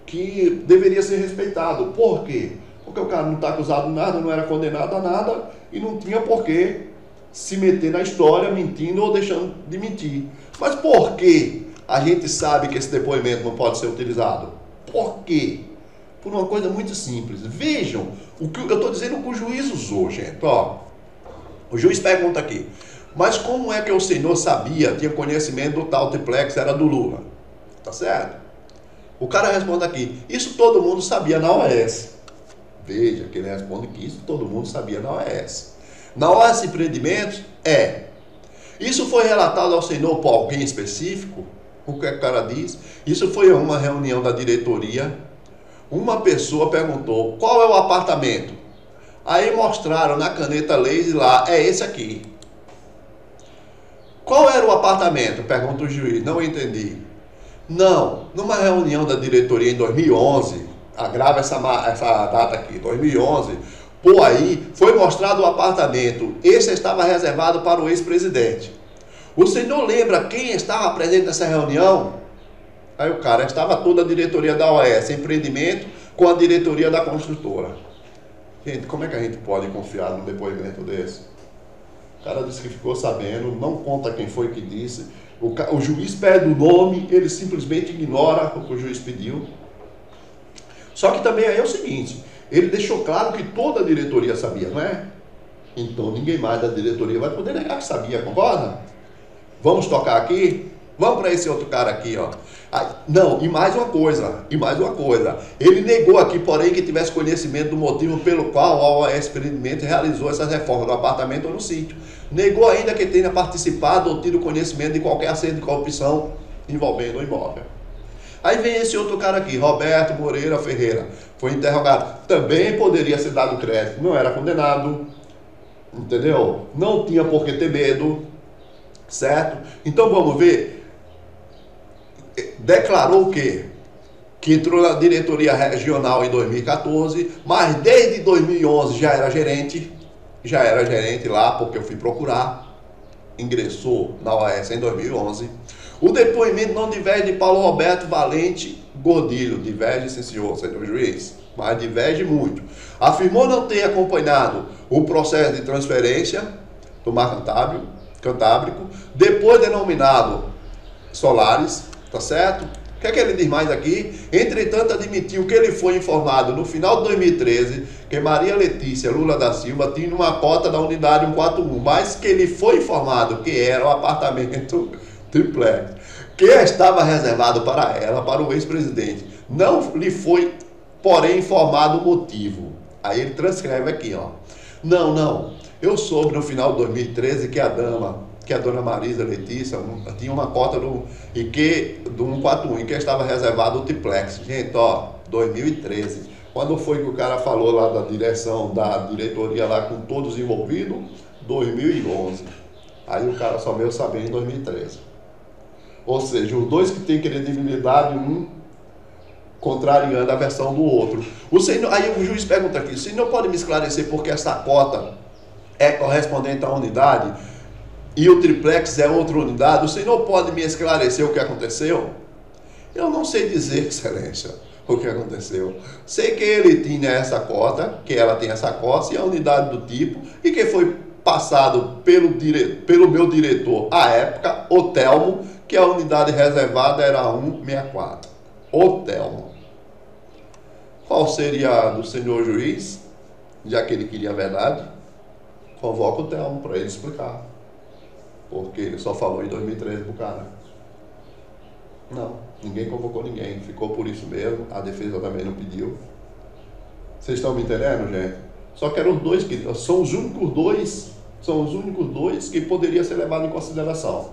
que deveria ser respeitado. Por quê? Porque o cara não está acusado de nada, não era condenado a nada e não tinha por que se meter na história mentindo ou deixando de mentir. Mas por que a gente sabe que esse depoimento não pode ser utilizado? Por quê? Por uma coisa muito simples. Vejam o que eu estou dizendo que o juiz usou, gente. Ó, o juiz pergunta aqui, mas como é que o senhor sabia, tinha conhecimento do tal triplex, era do Lula? Tá certo? O cara responde aqui, isso todo mundo sabia na OAS. Veja que ele responde que isso todo mundo sabia na OAS. Na OAS Empreendimentos, isso foi relatado ao senhor por alguém específico? O que o cara diz? Isso foi uma reunião da diretoria. Uma pessoa perguntou, qual é o apartamento? Aí mostraram na caneta laser lá, é esse aqui. Qual era o apartamento? Pergunta o juiz, não entendi. Não, numa reunião da diretoria em 2011, agrava essa data aqui, 2011, por aí, foi mostrado o apartamento, esse estava reservado para o ex-presidente. O senhor lembra quem estava presente nessa reunião? Aí o cara, estava toda a diretoria da OAS, empreendimento, com a diretoria da construtora. Gente, como é que a gente pode confiar num depoimento desse? O cara disse que ficou sabendo, não conta quem foi que disse. O juiz pede o nome, ele simplesmente ignora o que o juiz pediu. Só que também aí é o seguinte, ele deixou claro que toda a diretoria sabia, não é? Então ninguém mais da diretoria vai poder negar que sabia, concorda? Vamos tocar aqui? Vamos para esse outro cara aqui, ó. Não, e mais uma coisa. Ele negou aqui, porém, que tivesse conhecimento do motivo pelo qual a OAS Empreendimentos realizou essas reformas no apartamento ou no sítio. Negou ainda que tenha participado ou tido conhecimento de qualquer acerto de corrupção envolvendo o imóvel. Aí vem esse outro cara aqui, Roberto Moreira Ferreira. Foi interrogado. Também poderia ser dado crédito. Não era condenado. Entendeu? Não tinha por que ter medo. Certo? Então vamos ver. Declarou o quê? Que entrou na diretoria regional em 2014, mas desde 2011 já era gerente lá, porque eu fui procurar, ingressou na OAS em 2011. O depoimento não diverge de Paulo Roberto Valente Gordilho, diverge sim senhor juiz, mas diverge muito. Afirmou não ter acompanhado o processo de transferência do Mar Cantábrico, depois denominado Solares, tá certo? O que é que ele diz mais aqui? Entretanto, admitiu que ele foi informado no final de 2013 que Maria Letícia Lula da Silva tinha uma cota da unidade 141, mas que ele foi informado que era o apartamento triplex, que estava reservado para ela, para o ex-presidente. Não lhe foi, porém, informado o motivo. Aí ele transcreve aqui, ó. Não, eu soube no final de 2013 que a dona Marisa Letícia tinha uma cota do 141 e que estava reservado o triplex. Gente, ó, 2013. Quando foi que o cara falou lá da direção, da diretoria lá com todos envolvidos? 2011. Aí o cara só veio saber em 2013. Ou seja, os dois que têm credibilidade, um contrariando a versão do outro. Aí o juiz pergunta aqui, o senhor pode me esclarecer por que essa cota é correspondente à unidade e o triplex é outra unidade? O senhor pode me esclarecer o que aconteceu? Eu não sei dizer, excelência, o que aconteceu. Sei que ele tinha essa cota, que ela tem essa cota e a unidade do tipo, e que foi passado pelo meu diretor à época, o Telmo, que a unidade reservada era 164. O Telmo. Qual seria a do senhor juiz? Já que ele queria a verdade, convoca o Telmo para ele explicar. Porque ele só falou em 2013 pro cara. Não, ninguém convocou ninguém. Ficou por isso mesmo. A defesa também não pediu. Vocês estão me entendendo, gente? Só que eram os dois que são os únicos dois que poderiam ser levados em consideração.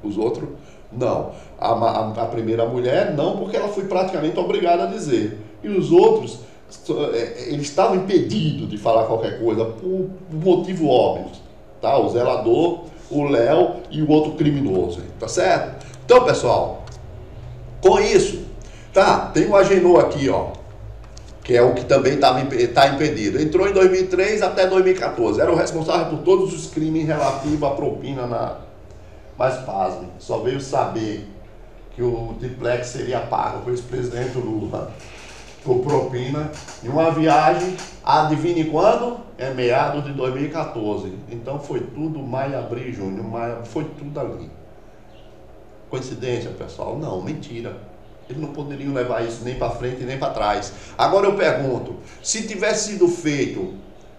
Os outros, não. A primeira mulher, não, porque ela foi praticamente obrigada a dizer. E os outros, eles estavam impedidos de falar qualquer coisa por motivo óbvio. Tá? O zelador, o Léo e o outro criminoso. Tá certo? Então, pessoal, com isso, tá? Tem o Agenor aqui, ó, que é o que também está impedido. Entrou em 2003 até 2014. Era o responsável por todos os crimes relativos à propina Mas pasme, só veio saber que o triplex seria pago pelo ex-presidente Lula por propina em uma viagem, adivinhe quando? É meados de 2014. Então foi tudo maio, abril, junho, foi tudo ali. Coincidência, pessoal? Não, mentira. Eles não poderiam levar isso nem para frente nem para trás. Agora eu pergunto, se tivesse sido feito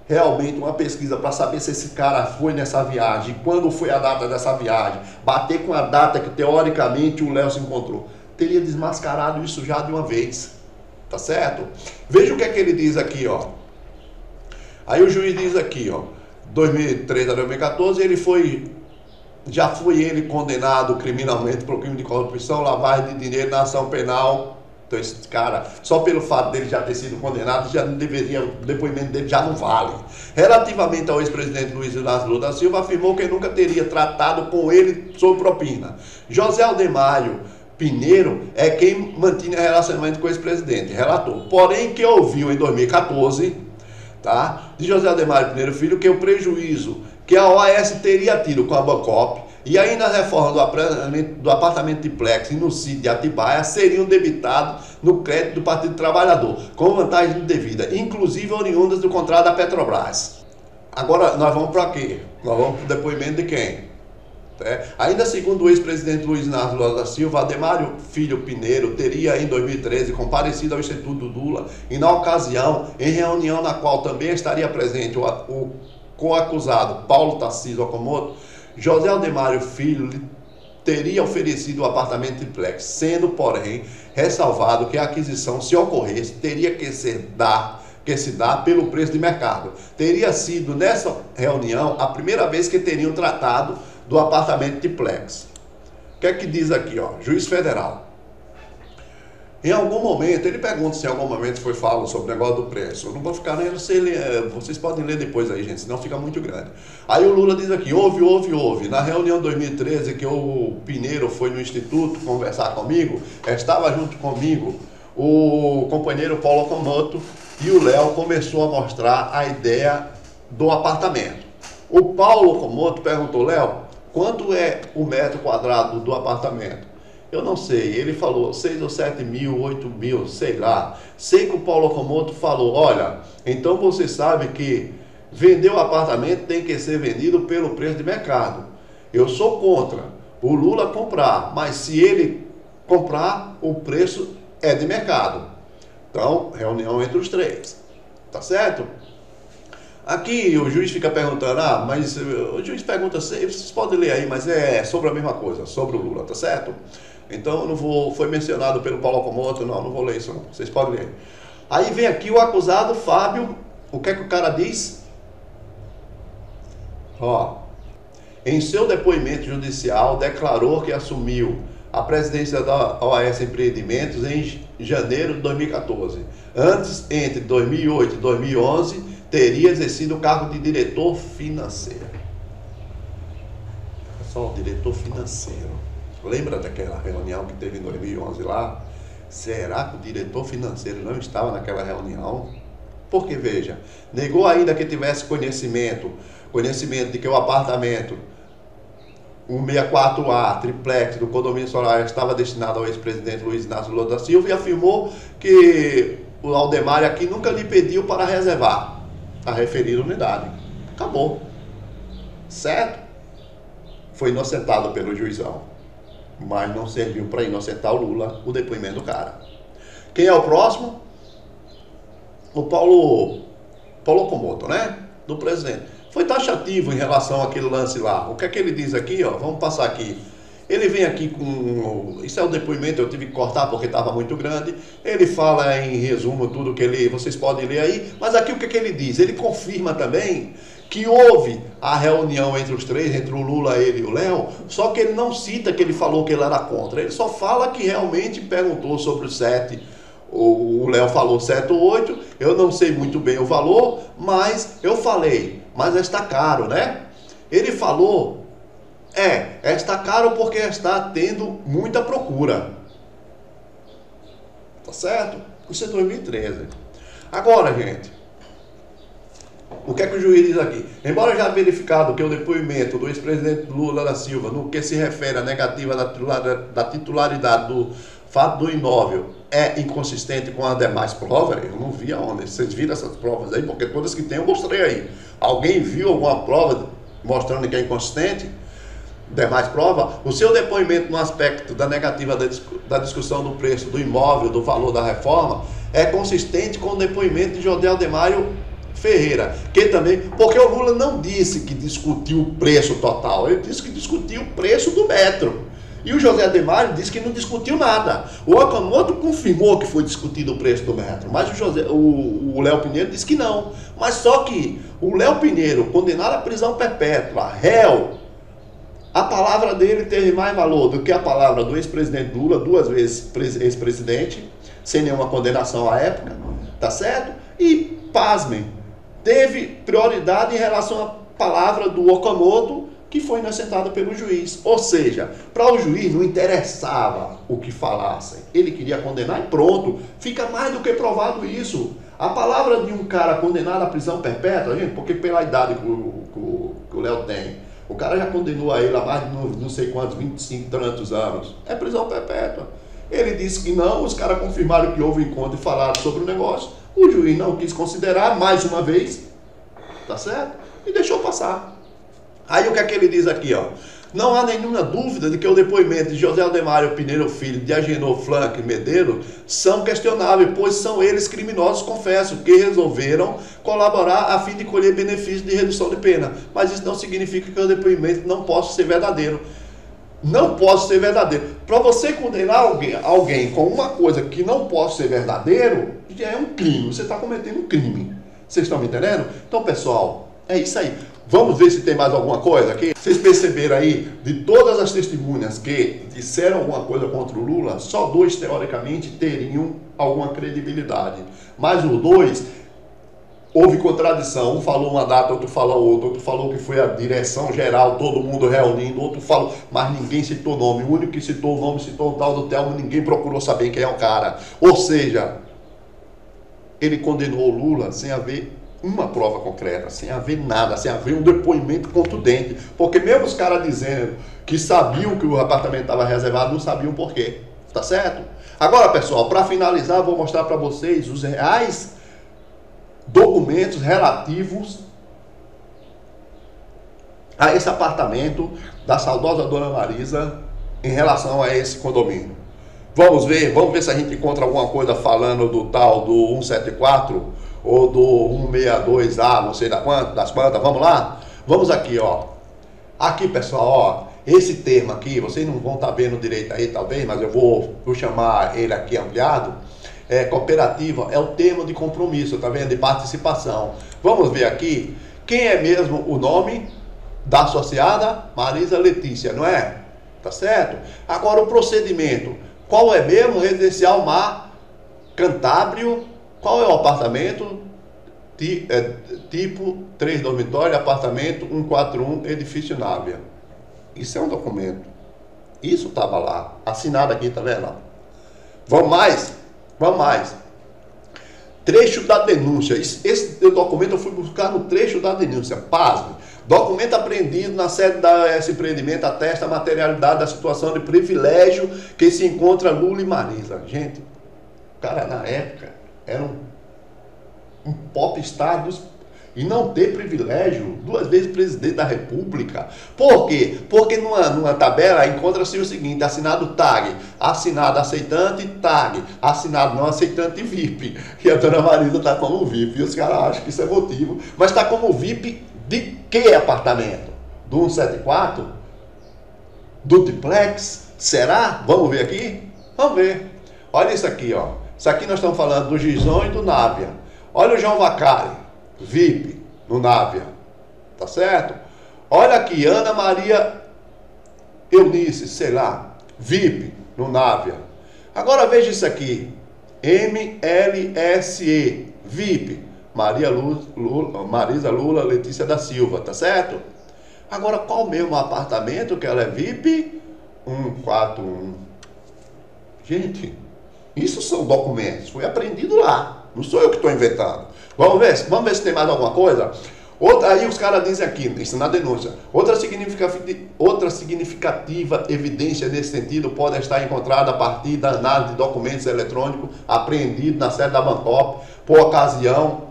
realmente uma pesquisa para saber se esse cara foi nessa viagem, quando foi a data dessa viagem, bater com a data que teoricamente o Léo se encontrou, teria desmascarado isso já de uma vez, tá certo? Veja o que é que ele diz aqui, ó. Aí o juiz diz aqui, ó, 2013 a 2014, já foi ele condenado criminalmente por crime de corrupção, lavagem de dinheiro na ação penal. Então esse cara, só pelo fato dele já ter sido condenado, já não deveria, o depoimento dele já não vale. Relativamente ao ex-presidente Luiz Inácio Lula da Silva, afirmou que nunca teria tratado com ele sobre propina. José Aldemário Pinheiro é quem mantinha relacionamento com o ex-presidente, relator. Porém, que ouviu em 2014, tá, de José Aldemário Pinheiro Filho, que o prejuízo que a OAS teria tido com a Bancop e ainda as reformas do apartamento de Plex e no sítio de Atibaia seriam debitados no crédito do Partido Trabalhador, com vantagens indevidas, inclusive oriundas do contrato da Petrobras. Agora, nós vamos para quê? Nós vamos para o depoimento de quem? Ainda segundo o ex-presidente Luiz Inácio Lula da Silva, Aldemário Filho Pinheiro teria em 2013 comparecido ao Instituto Lula e na ocasião, em reunião na qual também estaria presente o co-acusado Paulo Tarcísio Okamoto, José Aldemário Filho teria oferecido o apartamento triplex, sendo, porém, ressalvado que a aquisição, se ocorresse, teria que se dar pelo preço de mercado. Teria sido, nessa reunião, a primeira vez que teriam tratado do apartamento triplex. O que é que diz aqui, ó? Juiz federal. Em algum momento, ele pergunta se em algum momento foi falado sobre o negócio do preço. Eu não vou ficar lendo, vocês podem ler depois aí, gente, senão fica muito grande. Aí o Lula diz aqui, houve. Na reunião de 2013, que o Pinheiro foi no Instituto conversar comigo, estava junto comigo o companheiro Paulo Okamoto e o Léo começou a mostrar a ideia do apartamento. O Paulo Okamoto perguntou, Léo, quanto é o metro quadrado do apartamento? Eu não sei, ele falou 6 ou 7 mil, 8 mil, sei lá. Sei que o Paulo Okamoto falou, olha, então você sabe que vender o apartamento tem que ser vendido pelo preço de mercado. Eu sou contra o Lula comprar, mas se ele comprar, o preço é de mercado. Então, reunião entre os três, tá certo? Aqui o juiz fica perguntando, mas o juiz pergunta, vocês podem ler aí, mas é sobre a mesma coisa, sobre o Lula, tá certo? Então, não vou, foi mencionado pelo Paulo Okamoto, não vou ler isso não, vocês podem ler. Aí vem aqui o acusado Fábio, o que é que o cara diz? Ó, em seu depoimento judicial, declarou que assumiu a presidência da OAS Empreendimentos em janeiro de 2014. Antes, entre 2008 e 2011, teria exercido o cargo de diretor financeiro. Pessoal, diretor financeiro. Lembra daquela reunião que teve em 2011 lá? Será que o diretor financeiro não estava naquela reunião? Porque, veja, negou ainda que tivesse conhecimento de que o apartamento 164A, triplex do condomínio Solar estava destinado ao ex-presidente Luiz Inácio Lula da Silva e afirmou que o Aldemário aqui nunca lhe pediu para reservar a referida unidade. Acabou. Certo? Foi inocentado pelo juizão. Mas não serviu para inocentar o Lula o depoimento do cara. Quem é o próximo? O Paulo Okamoto, né? Do presidente. Foi taxativo em relação àquele lance lá. O que é que ele diz aqui, ó? Vamos passar aqui. Ele vem aqui com... Isso é o depoimento, eu tive que cortar porque estava muito grande. Ele fala em resumo tudo que ele... Vocês podem ler aí. Mas aqui o que é que ele diz? Ele confirma também que houve a reunião entre os três, entre o Lula, ele e o Léo, só que ele não cita que ele falou que ele era contra. Ele só fala que realmente perguntou sobre o 7. O Léo falou 7 ou 8. Eu não sei muito bem o valor, mas eu falei. Mas está caro, né? Ele falou... está caro porque está tendo muita procura. Tá certo? Isso é 2013. Agora, gente, o que é que o juiz diz aqui? Embora já verificado que o depoimento do ex-presidente Lula da Silva, no que se refere à negativa da titularidade do fato do imóvel, é inconsistente com as demais provas, eu não vi aonde. Vocês viram essas provas aí? Porque todas que tem eu mostrei aí. Alguém viu alguma prova mostrando que é inconsistente? demais prova, o seu depoimento no aspecto da negativa da discussão do preço do imóvel, do valor da reforma, é consistente com o depoimento de José Aldemário Ferreira, que também, porque o Lula não disse que discutiu o preço total, ele disse que discutiu o preço do metro. E o José Aldemário disse que não discutiu nada. O Okamoto confirmou que foi discutido o preço do metro, mas o Léo Pinheiro disse que não. Mas só que o Léo Pinheiro, condenado à prisão perpétua, réu, a palavra dele teve mais valor do que a palavra do ex-presidente Lula, 2 vezes ex-presidente, sem nenhuma condenação à época, tá certo? E, pasmem, teve prioridade em relação à palavra do Okamoto, que foi inocentada pelo juiz. Ou seja, para o juiz não interessava o que falassem. Ele queria condenar e pronto. Fica mais do que provado isso. A palavra de um cara condenado à prisão perpétua, gente, porque pela idade que o Léo tem, o cara já condenou a ele há mais de não sei quantos, 25 tantos anos. É prisão perpétua. Ele disse que não, os caras confirmaram que houve encontro e falaram sobre o negócio. O juiz não quis considerar mais uma vez, tá certo? E deixou passar. Aí o que é que ele diz aqui, ó? Não há nenhuma dúvida de que o depoimento de José Aldemário Pinheiro Filho, de Agenor Frank Medeiros são questionáveis, pois são eles criminosos, confesso, que resolveram colaborar a fim de colher benefícios de redução de pena. Mas isso não significa que o depoimento não possa ser verdadeiro. Não pode ser verdadeiro. Para você condenar alguém com uma coisa que não pode ser verdadeiro, já é um crime. Você está cometendo um crime. Vocês estão me entendendo? Então, pessoal, é isso aí. Vamos ver se tem mais alguma coisa aqui. Vocês perceberam aí, de todas as testemunhas que disseram alguma coisa contra o Lula, só 2 teoricamente teriam alguma credibilidade. Mas os 2, houve contradição. Um falou uma data, outro falou outra. Outro falou que foi a direção geral, todo mundo reunindo. Outro falou, mas ninguém citou nome. O único que citou o nome, citou o tal do Telmo, ninguém procurou saber quem é o cara. Ou seja, ele condenou o Lula sem haver uma prova concreta, sem haver nada, sem haver um depoimento contundente. Porque mesmo os caras dizendo que sabiam que o apartamento estava reservado, não sabiam por quê. Tá certo? Agora, pessoal, para finalizar, vou mostrar para vocês os reais documentos relativos a esse apartamento da saudosa Dona Marisa em relação a esse condomínio. Vamos ver se a gente encontra alguma coisa falando do tal do 174 ou do 162A, não sei das quantas, vamos lá? Vamos aqui, ó. Aqui, pessoal, ó, esse termo aqui, vocês não vão estar vendo direito aí, talvez, mas eu vou chamar ele aqui ampliado. Cooperativa é o termo de compromisso, tá vendo? De participação. Vamos ver aqui, quem é mesmo o nome da associada? Marisa Letícia, não é? Tá certo? Agora o procedimento, qual é mesmo? Residencial Mar Cantábrio. Qual é o apartamento? Tipo 3 dormitórios, apartamento 141, edifício Návia. Isso é um documento. Isso estava lá, assinado aqui, tá vendo? Vamos mais? Vamos mais. Trecho da denúncia. Esse documento eu fui buscar no trecho da denúncia. Pasme. Documento apreendido na sede desse empreendimento atesta a materialidade da situação de privilégio que se encontra Lula e Marisa. Gente, o cara na época era um popstar e não ter privilégio, 2 vezes presidente da República. Por quê? Porque numa tabela encontra-se o seguinte: assinado TAG, assinado aceitante TAG, assinado não aceitante VIP. E a Dona Marisa está como VIP. E os caras acham que isso é motivo. Mas está como VIP de que apartamento? Do 174? Do duplex? Será? Vamos ver aqui? Vamos ver. Olha isso aqui, ó. Isso aqui nós estamos falando do Gizon e do Návia. Olha o João Vacari, VIP, no Návia. Tá certo? Olha aqui, Ana Maria Eunice, sei lá, VIP, no Návia. Agora veja isso aqui. MLSE, VIP, Marisa Lula Letícia da Silva, tá certo? Agora, qual mesmo apartamento que ela é VIP? 141. Gente, isso são documentos, foi apreendido lá. Não sou eu que estou inventando. Vamos ver se tem mais alguma coisa. Aí os caras dizem aqui, isso na denúncia. Outra significativa evidência nesse sentido pode estar encontrada a partir da análise de documentos eletrônicos apreendidos na sede da Bancop por ocasião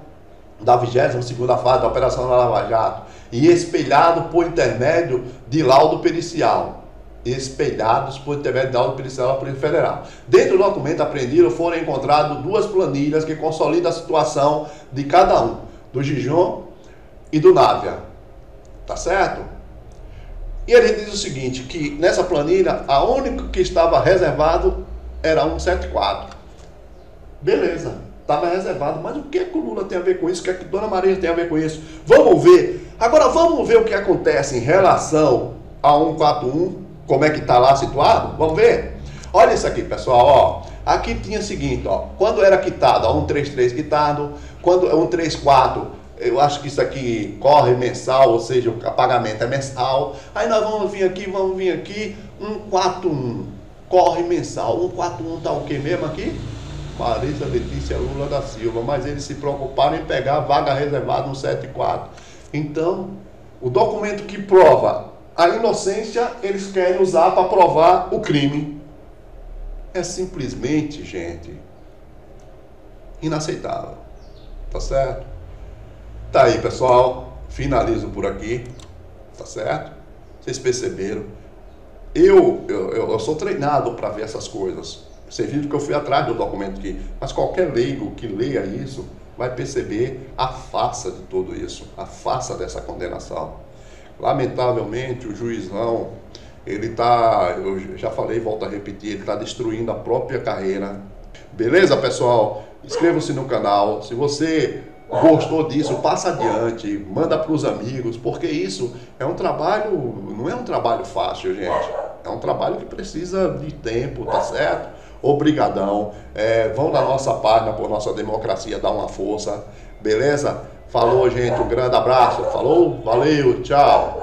da 22ª fase da Operação Lava Jato, e espelhado por intermédio de laudo pericial. Espelhados por intermédio de laudo pericial da Polícia Federal. Dentro do documento apreendido foram encontradas 2 planilhas que consolidam a situação de cada um, do Gijon e do Návia. Tá certo? E ele diz o seguinte, que nessa planilha, a única que estava reservado era 174. Beleza, estava reservado, mas o que é que o Lula tem a ver com isso? O que é que Dona Maria tem a ver com isso? Vamos ver. Agora vamos ver o que acontece em relação a 141, como é que está lá situado? Vamos ver? Olha isso aqui, pessoal, ó. Aqui tinha o seguinte, ó, quando era quitado, ó, 133 quitado, quando 134, eu acho que isso aqui corre mensal, ou seja, o pagamento é mensal. Aí nós vamos vir aqui, 141, corre mensal. 141 tá o que mesmo aqui? Marisa Letícia Lula da Silva, mas eles se preocuparam em pegar a vaga reservada no 174. Então, o documento que prova a inocência, eles querem usar para provar o crime. É simplesmente, gente, inaceitável. Tá certo? Tá aí, pessoal. Finalizo por aqui. Tá certo? Vocês perceberam? Eu sou treinado para ver essas coisas. Vocês viram que eu fui atrás do documento aqui. Mas qualquer leigo que leia isso vai perceber a farsa de tudo isso. A farsa dessa condenação. Lamentavelmente, o juizão, ele tá, eu já falei, volto a repetir, ele está destruindo a própria carreira. Beleza, pessoal? Inscreva-se no canal. Se você gostou disso, passa adiante, manda para os amigos, porque isso é um trabalho, não é um trabalho fácil, gente. É um trabalho que precisa de tempo, tá certo? Obrigadão. Vão na nossa página, por Nossa Democracia, dar uma força. Beleza? Falou, gente, um grande abraço. Falou, valeu, tchau.